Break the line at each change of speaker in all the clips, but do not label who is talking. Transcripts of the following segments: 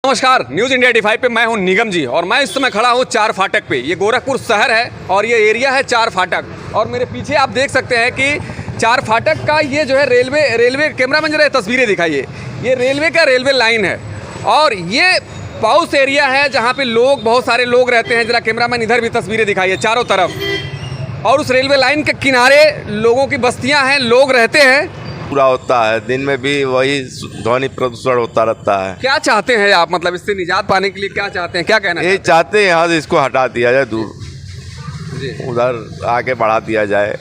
नमस्कार, news India 85 पे मैं हूं निगम जी और मैं इस समय खड़ा हूं चार फाटक पे। ये गोरखपुर शहर है और ये एरिया है चार फाटक। और मेरे पीछे आप देख सकते हैं कि चार फाटक का ये जो है रेलवे कैमरामैन जरा तस्वीरें दिखाइए। ये रेलवे का रेलवे लाइन है और ये पाउस एरिया है जहाँ पे लोग बहुत सारे लोग रहते हैं। जरा कैमरामैन इधर भी तस्वीरें दिखाइए चारों तरफ। और उस रेलवे लाइन के किनारे लोगों की बस्तियाँ हैं, लोग रहते हैं।
पूरा होता है, दिन में भी वही ध्वनि प्रदूषण होता रहता है।
क्या चाहते हैं आप, मतलब इससे निजात पाने के लिए क्या चाहते हैं, क्या कहना
ये चाहते हैं यहाँ से इसको हटा दिया जाए, दूर
जी
उधर आके बढ़ा दिया जाए।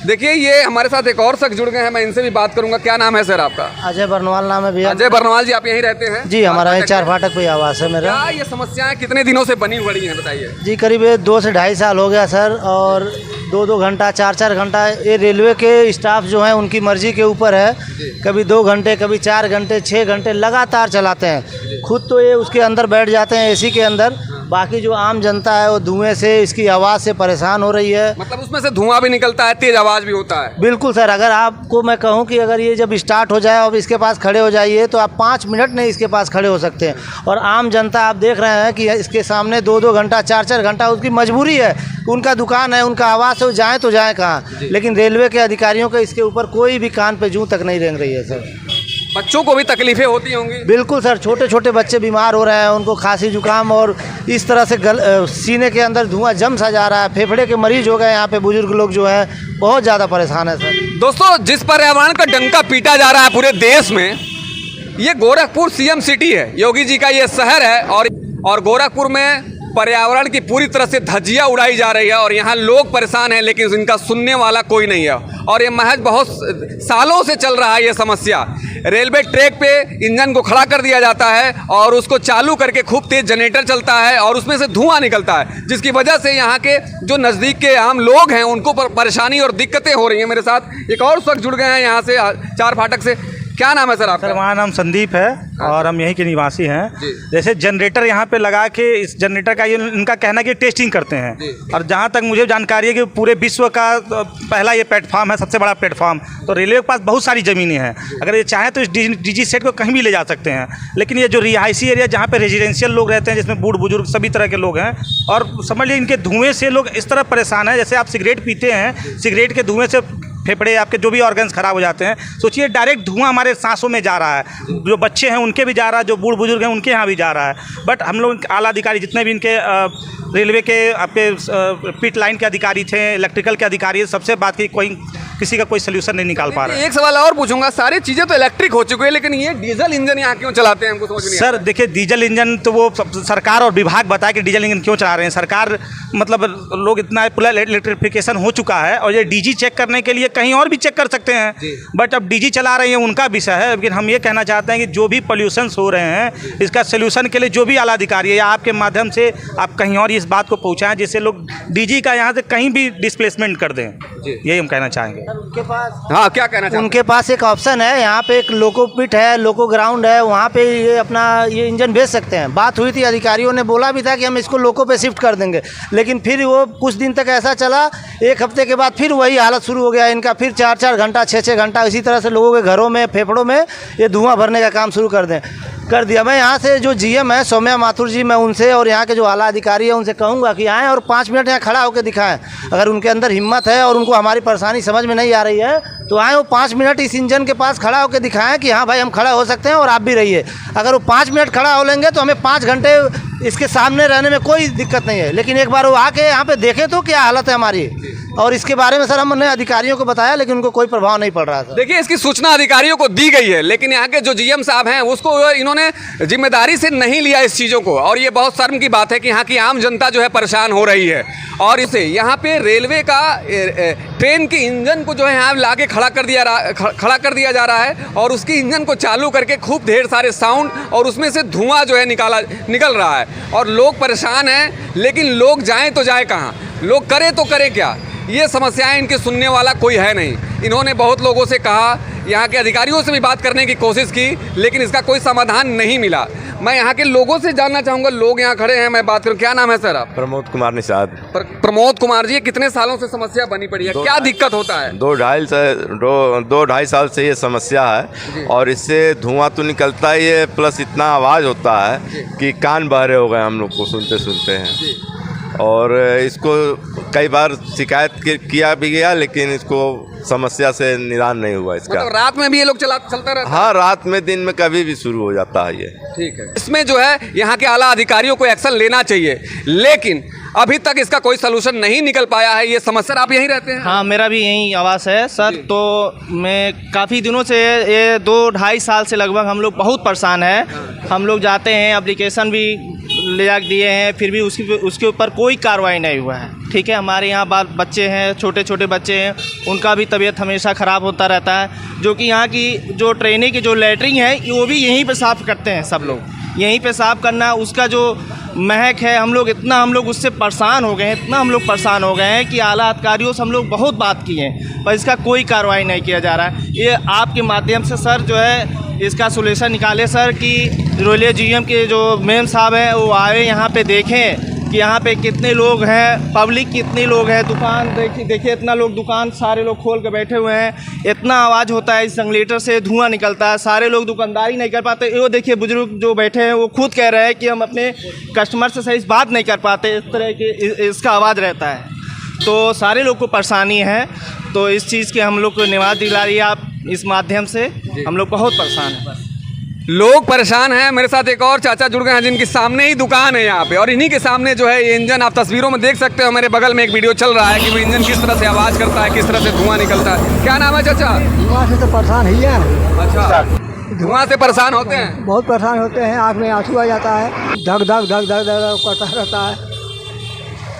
देखिए ये हमारे साथ एक और शख्स जुड़ गए हैं, मैं इनसे भी बात करूंगा। क्या नाम है सर आपका?
अजय बरनवाल नाम है भैया।
अजय बरनवाल जी, आप यहीं रहते हैं?
जी, हमारा ये चार फाटक पे आवास है मेरा।
क्या ये समस्याएं कितने दिनों से बनी हुई हैं, बताइए।
जी करीब 2 से 2.5 साल हो गया सर। और 2-2 घंटा 4-4 घंटा ये रेलवे के स्टाफ जो हैं उनकी मर्जी के ऊपर है। कभी 2 घंटे, कभी 4 घंटे, 6 घंटे लगातार चलाते हैं। खुद तो ये उसके अंदर बैठ जाते हैं एसी के अंदर। बाकी जो आम जनता है वो धुएं से, इसकी आवाज़ से परेशान हो रही है।
मतलब उसमें से धुआं भी निकलता है, तेज आवाज़ भी होता है।
बिल्कुल सर, अगर आपको मैं कहूं कि अगर ये जब स्टार्ट हो जाए और इसके पास खड़े हो जाइए तो आप 5 मिनट नहीं इसके पास खड़े हो सकते हैं। और आम जनता आप देख रहे हैं कि इसके सामने 2-2 घंटा 4-4 घंटा उसकी मजबूरी है। उनका दुकान है, उनका आवाज़ से तो जाए कहाँ। लेकिन रेलवे के अधिकारियों के इसके ऊपर कोई भी कान पे जूं तक नहीं रेंग रही है सर।
बच्चों को भी तकलीफें होती होंगी?
बिल्कुल सर, छोटे छोटे बच्चे बीमार हो रहे हैं, उनको खांसी जुकाम और इस तरह से सीने के अंदर धुआं जम सा जा रहा है। फेफड़े के मरीज हो गए यहाँ पे, बुजुर्ग लोग जो है बहुत ज़्यादा परेशान है सर।
दोस्तों, जिस पर्यावरण का डंका पीटा जा रहा है पूरे देश में, ये गोरखपुर सीएम सिटी है, योगी जी का ये शहर है। और गोरखपुर में पर्यावरण की पूरी तरह से धज्जियां उड़ाई जा रही है और यहाँ लोग परेशान हैं, लेकिन इनका सुनने वाला कोई नहीं है। और ये महज बहुत सालों से चल रहा है ये समस्या। रेलवे ट्रैक पे इंजन को खड़ा कर दिया जाता है और उसको चालू करके खूब तेज जनरेटर चलता है और उसमें से धुआं निकलता है, जिसकी वजह से यहाँ के जो नज़दीक के आम लोग हैं उनको परेशानी और दिक्कतें हो रही हैं। मेरे साथ एक और शख्स जुड़ गए हैं यहाँ से चार फाटक से। क्या नाम है सर आपका?
सर हमारा नाम संदीप है और हम यहीं के निवासी हैं। जैसे जनरेटर यहाँ पे लगा के, इस जनरेटर का ये इनका कहना है कि टेस्टिंग करते हैं। और जहाँ तक मुझे जानकारी है कि पूरे विश्व का पहला ये प्लेटफॉर्म है, सबसे बड़ा प्लेटफॉर्म। तो रेलवे के पास बहुत सारी ज़मीनें हैं, अगर ये चाहें तो इस डीजी सेट को कहीं भी ले जा सकते हैं। लेकिन ये जो रिहायशी एरिया जहाँ पे रेजिडेंशियल लोग रहते हैं, जिसमें बूढ़ बुजुर्ग सभी तरह के लोग हैं, और समझ लीजिए इनके धुएँ से लोग इस तरह परेशान हैं। जैसे आप सिगरेट पीते हैं, सिगरेट के धुएँ से फेफड़े आपके जो भी ऑर्गन्स खराब हो जाते हैं। सोचिए डायरेक्ट धुआं हमारे सांसों में जा रहा है, जो बच्चे हैं उनके भी जा रहा है, जो बूढ़ बुजुर्ग हैं उनके यहाँ भी जा रहा है। बट हम लोग आला अधिकारी जितने भी इनके रेलवे के आपके पिट लाइन के अधिकारी थे, इलेक्ट्रिकल के अधिकारी, सबसे बात की कोई किसी का कोई सोल्यूशन नहीं निकाल पा रहा है।
एक सवाल और पूछूंगा, सारी चीज़ें तो इलेक्ट्रिक हो चुकी है, लेकिन ये डीजल इंजन यहाँ क्यों चलाते हैं, हमको समझ नहीं
सर देखिए, डीजल इंजन तो वो सरकार और विभाग बताए कि डीजल इंजन क्यों चला रहे हैं। सरकार मतलब लोग इतना पूरा इलेक्ट्रिफिकेशन हो चुका है और ये डीजी चेक करने के लिए कहीं और भी चेक कर सकते हैं। बट अब डीजी चला रहे हैं उनका विषय है। लेकिन हम ये कहना चाहते हैं कि जो भी पॉल्यूशंस हो रहे हैं, इसका सोल्यूशन के लिए जो भी आला अधिकारी है या आपके माध्यम से आप कहीं और इस बात को पहुँचाएं, जिससे लोग डीजी का यहाँ से कहीं भी डिस्प्लेसमेंट कर दें। यही हम कहना चाहेंगे।
उनके पास
हाँ, क्या कहना चाहते हैं?
उनके पास एक ऑप्शन है, यहाँ पे एक लोको पिट है, लोको ग्राउंड है, वहाँ पे ये अपना ये इंजन भेज सकते हैं। बात हुई थी, अधिकारियों ने बोला भी था कि हम इसको लोको पे शिफ्ट कर देंगे। लेकिन फिर वो कुछ दिन तक ऐसा चला, 1 हफ्ते के बाद फिर वही हालत शुरू हो गया इनका। फिर 4-4 घंटा 6-6 घंटा इसी तरह से लोगों के घरों में, फेफड़ों में ये धुआं भरने का काम शुरू कर दिया। मैं यहाँ से जो जीएम है सौम्या माथुर जी, मैं उनसे और यहाँ के जो आला अधिकारी है उनसे कहूँगा कि आएँ और 5 मिनट यहाँ खड़ा होकर दिखाएं। अगर उनके अंदर हिम्मत है और उनको हमारी परेशानी समझ में नहीं आ रही है तो आएँ, वो 5 मिनट इस इंजन के पास खड़ा होकर दिखाएं कि हाँ भाई हम खड़ा हो सकते हैं और आप भी रहिए। अगर वो 5 मिनट खड़ा हो लेंगे तो हमें 5 घंटे इसके सामने रहने में कोई दिक्कत नहीं है। लेकिन एक बार वो आके यहाँ पे देखें तो क्या हालत है हमारी। और इसके बारे में सर हमने अधिकारियों को बताया, लेकिन उनको कोई प्रभाव नहीं पड़ रहा था।
देखिए, इसकी सूचना अधिकारियों को दी गई है, लेकिन यहाँ के जो जीएम साहब हैं उसको इन्होंने जिम्मेदारी से नहीं लिया इस चीज़ों को। और ये बहुत शर्म की बात है कि यहाँ की आम जनता जो है परेशान हो रही है। और इसे यहाँ पे रेलवे का ट्रेन के इंजन को जो है यहाँ ला के खड़ा कर दिया जा रहा है और उसकी इंजन को चालू करके खूब ढेर सारे साउंड और उसमें से धुआं जो है निकल रहा है। और लोग परेशान हैं, लेकिन लोग जाएं तो जाएं कहाँ, लोग करें तो करें क्या। ये समस्याएं इनकी सुनने वाला कोई है नहीं। इन्होंने बहुत लोगों से कहा, यहाँ के अधिकारियों से भी बात करने की कोशिश की, लेकिन इसका कोई समाधान नहीं मिला। मैं यहाँ के लोगों से जानना चाहूँगा, लोग यहाँ खड़े हैं, मैं बात करूँ। क्या नाम है सर आप?
प्रमोद कुमार निषाद।
प्रमोद कुमार जी, ये कितने सालों से समस्या बनी पड़ी है, क्या दिक्कत होता है?
2-2.5 साल से ये समस्या है और इससे धुआं तो निकलता ही है, प्लस इतना आवाज़ होता है कि कान बहरे हो गए हम लोग को सुनते सुनते हैं। और इसको कई बार शिकायत किया भी गया, लेकिन इसको समस्या से निदान नहीं हुआ इसका।
मतलब रात में भी ये लोग चलता रहता है?
हाँ, रात में दिन में कभी भी शुरू हो जाता है ये।
ठीक है, इसमें जो है यहाँ के आला अधिकारियों को एक्शन लेना चाहिए, लेकिन अभी तक इसका कोई सलूशन नहीं निकल पाया है। ये समस्या, आप यहीं रहते हैं?
हाँ, मेरा भी यही आवास है सर। तो मैं काफ़ी दिनों से, ये 2-2.5 साल से लगभग हम लोग बहुत परेशान हैं। हम लोग जाते हैं, एप्लीकेशन भी ले जा दिए हैं, फिर भी उसके ऊपर कोई कार्रवाई नहीं हुआ है। ठीक है, हमारे यहाँ बच्चे हैं, छोटे छोटे बच्चे हैं, उनका भी तबीयत हमेशा ख़राब होता रहता है। जो कि यहाँ की जो ट्रेनें की जो लैटरिन है, वो भी यहीं पे साफ़ करते हैं सब लोग। यहीं पे साफ़ करना, उसका जो महक है, हम लोग उससे परेशान हो गए हैं, इतना हम लोग परेशान हो गए हैं कि आला अधिकारियों से हम लोग बहुत बात किए हैं, पर इसका कोई कार्रवाई नहीं किया जा रहा है। ये आपके माध्यम से सर जो है इसका सोल्यूशन निकाले सर, कि रोलिया जीएम के जो मेम साहब हैं वो आए यहाँ पे देखें कि यहाँ पे कितने लोग हैं, पब्लिक कितने लोग हैं। दुकान देखिए इतना लोग, दुकान सारे लोग खोल के बैठे हुए हैं, इतना आवाज़ होता है, इस जनरेटर से धुआं निकलता है, सारे लोग दुकानदारी नहीं कर पाते। वो देखिए बुजुर्ग जो बैठे हैं वो खुद कह रहे हैं कि हम अपने कस्टमर से सही बात नहीं कर पाते, इस तरह के इसका आवाज़ रहता है। तो सारे लोग को परेशानी है, तो इस चीज़ के हम लोग को निवारण दिला रही है आप इस माध्यम से। हम लोग बहुत परेशान हैं।
लोग परेशान हैं। मेरे साथ एक और चाचा जुड़ गए हैं जिनके सामने ही दुकान है यहाँ पे, और इन्हीं के सामने जो है ये इंजन आप तस्वीरों में देख सकते हो। मेरे बगल में एक वीडियो चल रहा है कि वो इंजन किस तरह से आवाज़ करता है, किस तरह से धुआं निकलता है। क्या नाम है चाचा?
धुआं से तो परेशान ही है।
अच्छा, धुआं से परेशान होते हैं?
बहुत परेशान होते हैं, आँख में आंसू आ जाता है, धक धक धक धक धक करता रहता है।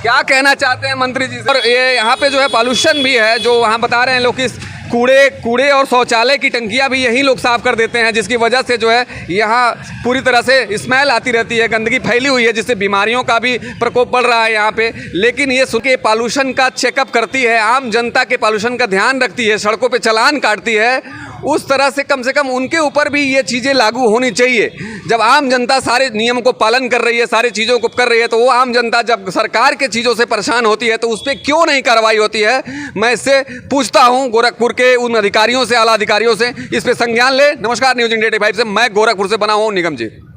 क्या कहना चाहते हैं मंत्री जी? और ये यहाँ पे जो है पॉल्यूशन भी है, जो वहाँ बता रहे हैं लोग कि कूड़े और शौचालय की टंकियाँ भी यही लोग साफ़ कर देते हैं, जिसकी वजह से जो है यहाँ पूरी तरह से स्मेल आती रहती है, गंदगी फैली हुई है, जिससे बीमारियों का भी प्रकोप बढ़ रहा है यहाँ पे। लेकिन ये सुन के पॉल्यूशन का चेकअप करती है, आम जनता के पॉल्यूशन का ध्यान रखती है, सड़कों पे चालान काटती है, उस तरह से कम उनके ऊपर भी ये चीज़ें लागू होनी चाहिए। जब आम जनता सारे नियम को पालन कर रही है, सारी चीज़ों को कर रही है, तो वो आम जनता जब सरकार के चीज़ों से परेशान होती है तो उस पर क्यों नहीं कार्रवाई होती है? मैं इससे पूछता हूँ गोरखपुर के उन अधिकारियों से, आला अधिकारियों से, इस पर संज्ञान ले। नमस्कार, न्यूज़ इंडिया 85 से मैं गोरखपुर से बना हुआ हूँ निगम जी।